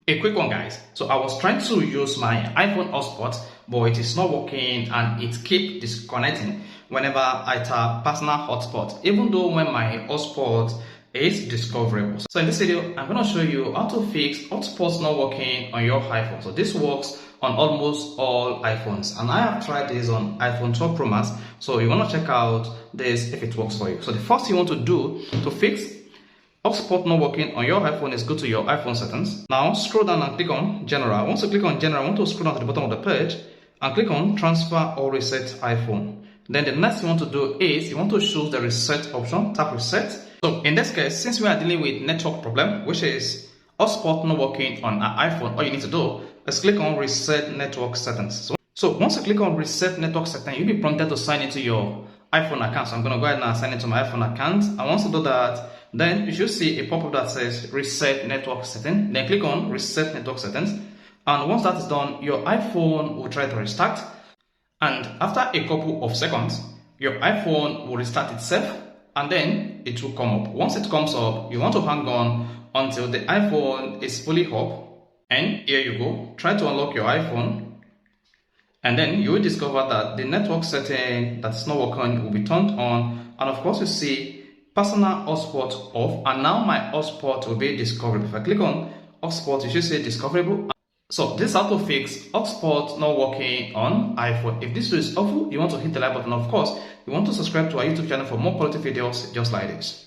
A quick one, guys. So I was trying to use my iPhone hotspot, but it is not working and it keeps disconnecting whenever I tap personal hotspot, even though when my hotspot is discoverable. So in this video, I'm going to show you how to fix hotspots not working on your iPhone. So this works on almost all iPhones, and I have tried this on iPhone 12 Pro Max. So you want to check out this if it works for you. So the first thing you want to do to fix hotspot not working on your iPhone is go to your iPhone settings. Now scroll down and click on General. Once you click on General, I want to scroll down to the bottom of the page and click on Transfer or Reset iPhone. Then the next thing you want to do is you want to choose the Reset option. Tap Reset. So in this case, since we are dealing with network problem, which is hotspot not working on an iPhone, all you need to do is click on Reset Network Settings. So once you click on Reset Network Settings, you'll be prompted to sign into your iPhone account. So I'm going to go ahead and sign into my iPhone account. And once you do that, then you should see a pop-up that says Reset Network Settings. Then click on Reset Network Settings. And once that is done, your iPhone will try to restart. And after a couple of seconds, your iPhone will restart itself and then it will come up. Once it comes up, you want to hang on until the iPhone is fully up. And here you go. Try to unlock your iPhone. And then you will discover that the network setting that's not working will be turned on. And of course, you see personal hotspot off, and now my hotspot will be discoverable. If I click on hotspot, you should say discoverable. So this is how to fix hotspot not working on iPhone. If this video is helpful, you want to hit the like button. Of course, you want to subscribe to our YouTube channel for more quality videos just like this.